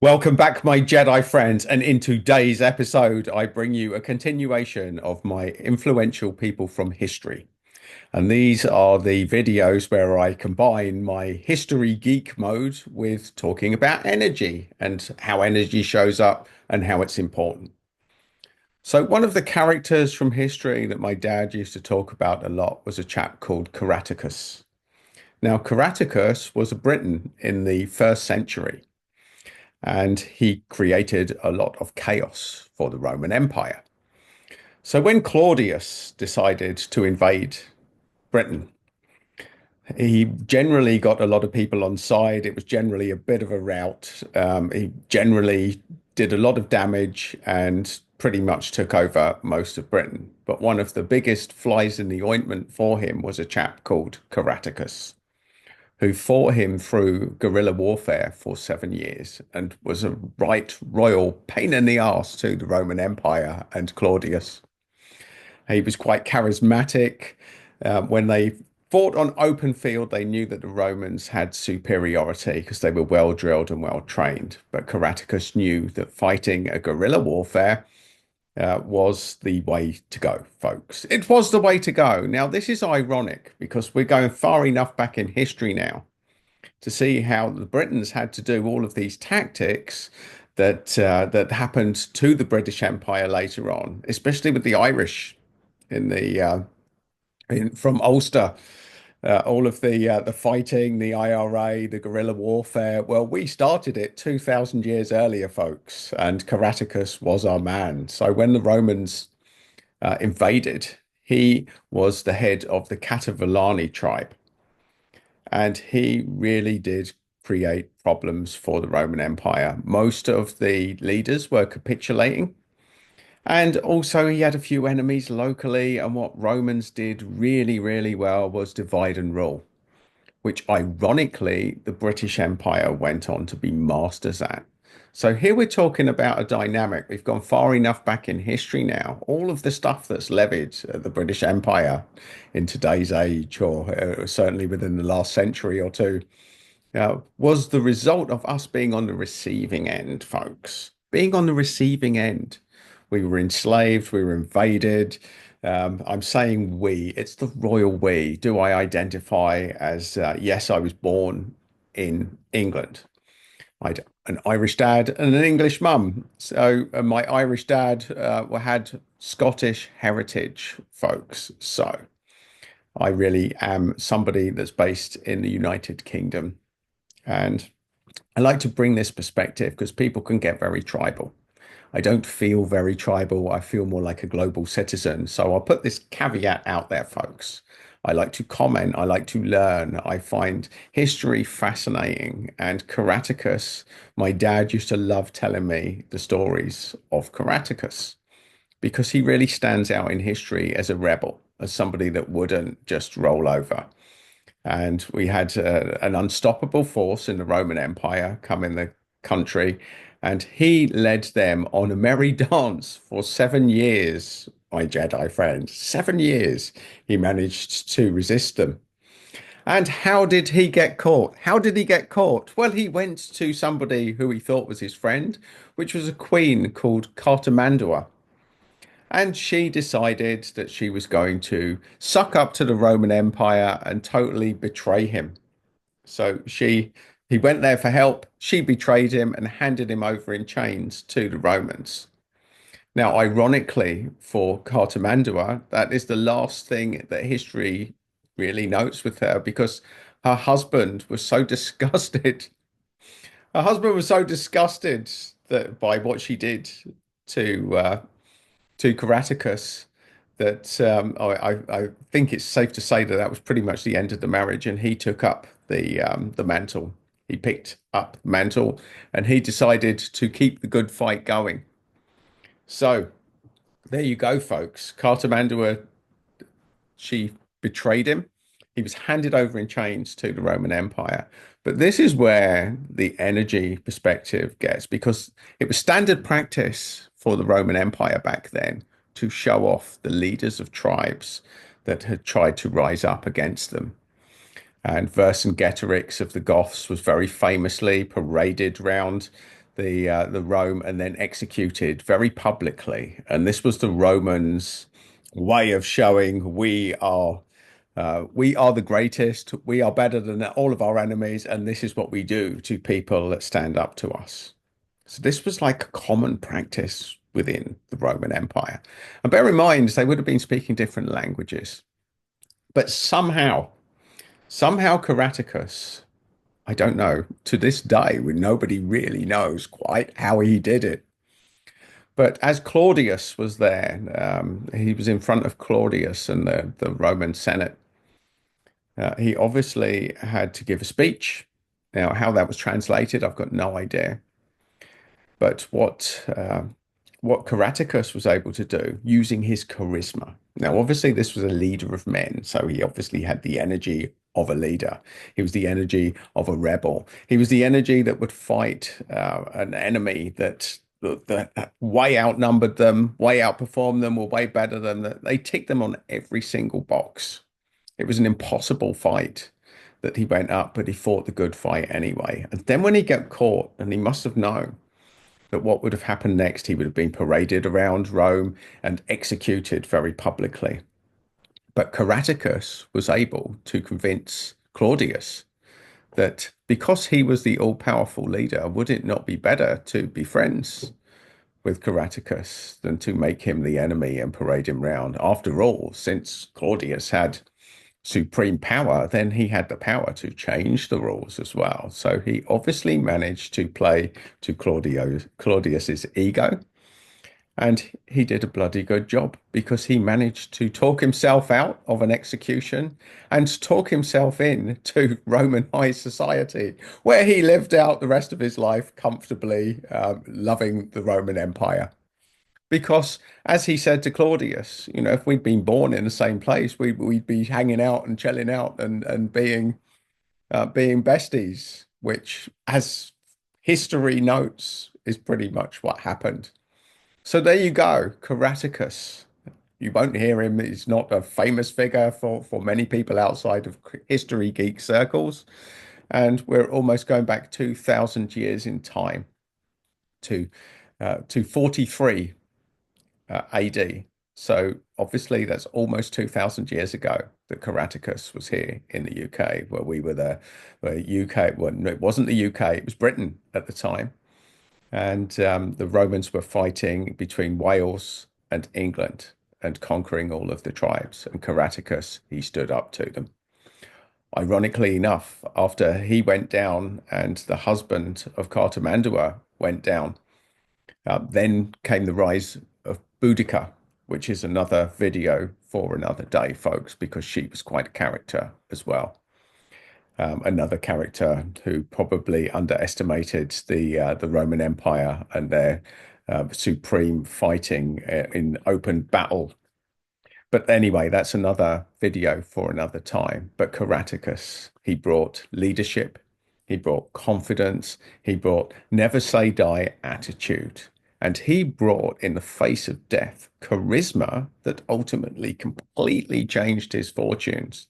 Welcome back, my Jedi friends. And in today's episode, I bring you a continuation of my influential people from history. And these are the videos where I combine my history geek mode with talking about energy and how energy shows up and how it's important. So, one of the characters from history that my dad used to talk about a lot was a chap called Caratacus. Now, Caratacus was a Briton in the first century, and he created a lot of chaos for the Roman Empire. So when Claudius decided to invade Britain, he generally got a lot of people on side. It was generally a bit of a rout. He generally did a lot of damage and pretty much took over most of Britain. But one of the biggest flies in the ointment for him was a chap called Caratacus, who fought him through guerrilla warfare for 7 years and was a right royal pain in the arse to the Roman Empire and Claudius. He was quite charismatic. When they fought on open field, they knew that the Romans had superiority because they were well drilled and well trained. But Caratacus knew that fighting a guerrilla warfare was the way to go, folks. It was the way to go. Now, this is ironic because we're going far enough back in history now to see how the Britons had to do all of these tactics that happened to the British Empire later on, especially with the Irish in the from Ulster. All of the fighting, the IRA, the guerrilla warfare. Well, we started it 2,000 years earlier, folks, and Caratacus was our man. So when the Romans invaded, he was the head of the Catuvellauni tribe, and he really did create problems for the Roman Empire. Most of the leaders were capitulating. And also, he had a few enemies locally. And what Romans did really, really well was divide and rule, which ironically, the British Empire went on to be masters at. So here we're talking about a dynamic. We've gone far enough back in history now. All of the stuff that's levied at the British Empire in today's age, or certainly within the last century or two, was the result of us being on the receiving end, folks. Being on the receiving end. We were enslaved, we were invaded. I'm saying we, it's the royal we. Do I identify as, yes, I was born in England. I had an Irish dad and an English mum. So my Irish dad had Scottish heritage, folks. So I really am somebody that's based in the United Kingdom. And I like to bring this perspective because people can get very tribal. I don't feel very tribal. I feel more like a global citizen. So I'll put this caveat out there, folks. I like to comment. I like to learn. I find history fascinating. And Caratacus, my dad used to love telling me the stories of Caratacus because he really stands out in history as a rebel, as somebody that wouldn't just roll over. And we had an unstoppable force in the Roman Empire come in the country, and he led them on a merry dance for 7 years, my Jedi friends. 7 years he managed to resist them. And how did he get caught? How did he get caught? Well, he went to somebody who he thought was his friend, which was a queen called Cartamandua. And she decided that she was going to suck up to the Roman Empire and totally betray him. So he went there for help. She betrayed him and handed him over in chains to the Romans. Now, ironically, for Cartamandua, that is the last thing that history really notes with her because her husband was so disgusted. Her husband was so disgusted that by what she did to Caratacus that I think it's safe to say that that was pretty much the end of the marriage, and he took up the mantle. He picked up the mantle, and he decided to keep the good fight going. So there you go, folks. Cartamandua, she betrayed him. He was handed over in chains to the Roman Empire. But this is where the energy perspective gets, because it was standard practice for the Roman Empire back then to show off the leaders of tribes that had tried to rise up against them. And Vercingetorix of the Goths was very famously paraded round the Rome and then executed very publicly. And this was the Romans' way of showing we are the greatest, we are better than all of our enemies, and this is what we do to people that stand up to us. So this was like a common practice within the Roman Empire. And bear in mind, they would have been speaking different languages. But somehow Caratacus, I don't know, to this day, nobody really knows quite how he did it. But as Claudius was there, he was in front of Claudius and the Roman Senate. He obviously had to give a speech. Now, how that was translated, I've got no idea. But what Caratacus was able to do using his charisma. Now, obviously, this was a leader of men, so he obviously had the energy of a leader. He was the energy of a rebel. He was the energy that would fight an enemy that way outnumbered them, way outperformed them, or way better than them. They ticked them on every single box. It was an impossible fight that he went up, but he fought the good fight anyway. And then when he got caught, and he must have known that what would have happened next, he would have been paraded around Rome and executed very publicly. But Caratacus was able to convince Claudius that because he was the all-powerful leader, would it not be better to be friends with Caratacus than to make him the enemy and parade him round? After all, since Claudius had supreme power, then he had the power to change the rules as well. So he obviously managed to play to Claudius's ego, and he did a bloody good job because he managed to talk himself out of an execution and talk himself in to Roman high society, where he lived out the rest of his life comfortably, loving the Roman Empire. Because, as he said to Claudius, if we'd been born in the same place, we'd be hanging out and chilling out and being besties, which, as history notes, is pretty much what happened. So there you go, Caratacus. You won't hear him. He's not a famous figure for many people outside of history geek circles. And we're almost going back 2,000 years in time to 43 AD. So obviously that's almost 2,000 years ago that Caratacus was here in the UK, where we were the UK. Well, no, it wasn't the UK, it was Britain at the time. And the Romans were fighting between Wales and England and conquering all of the tribes. And Caratacus, he stood up to them. Ironically enough, after he went down and the husband of Cartamandua went down, then came the rise of Boudica, which is another video for another day, folks, because she was quite a character as well. Another character who probably underestimated the Roman Empire and their supreme fighting in open battle. But anyway, that's another video for another time. But Caratacus, he brought leadership, he brought confidence, he brought never say die attitude. And he brought, in the face of death, charisma that ultimately completely changed his fortunes.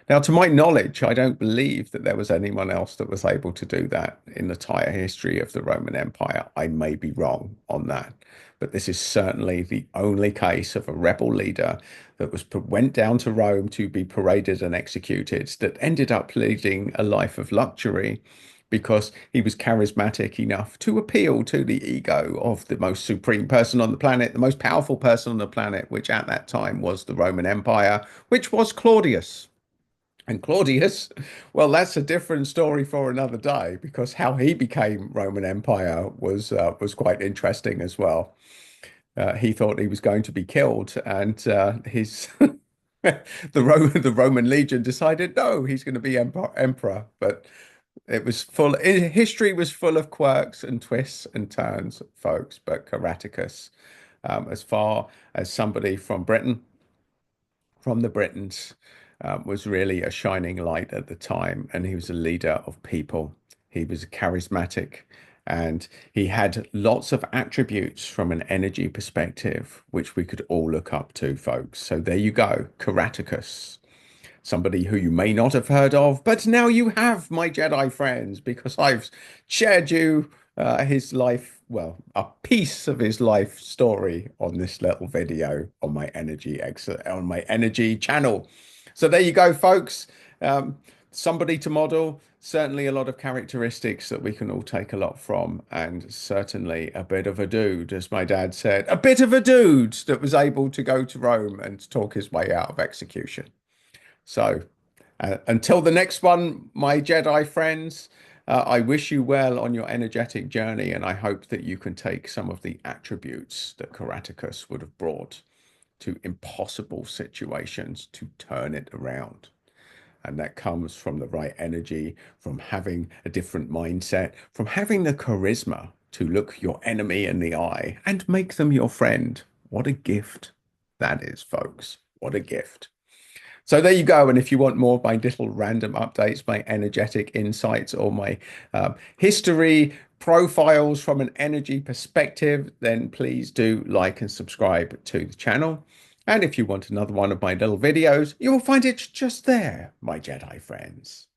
Now, to my knowledge, I don't believe that there was anyone else that was able to do that in the entire history of the Roman Empire. I may be wrong on that, but this is certainly the only case of a rebel leader that went down to Rome to be paraded and executed, that ended up leading a life of luxury because he was charismatic enough to appeal to the ego of the most supreme person on the planet, the most powerful person on the planet, which at that time was the Roman Empire, which was Claudius. And Claudius, well, that's a different story for another day, because how he became Roman Empire was quite interesting as well. He thought he was going to be killed, and his the Roman legion decided no, he's going to be emperor. But it was history was full of quirks and twists and turns, folks. But Caratacus, as far as somebody from Britain, from the Britons, was really a shining light at the time, and he was a leader of people. He was charismatic, and he had lots of attributes from an energy perspective, which we could all look up to, folks. So there you go, Caratacus, somebody who you may not have heard of, but now you have, my Jedi friends, because I've shared you his life, well, a piece of his life story on this little video on my on my energy channel. So there you go, folks. Um, Somebody to model, certainly a lot of characteristics that we can all take a lot from, and certainly a bit of a dude, as my dad said, a bit of a dude that was able to go to Rome and talk his way out of execution. So until the next one, my Jedi friends, I wish you well on your energetic journey, and I hope that you can take some of the attributes that Caratacus would have brought to impossible situations to turn it around. And that comes from the right energy, from having a different mindset, from having the charisma to look your enemy in the eye and make them your friend. What a gift that is, folks. What a gift. So there you go. And if you want more of my little random updates, my energetic insights, or my history profiles from an energy perspective, then please do like and subscribe to the channel. And if you want another one of my little videos, you will find it just there, my Jedi friends.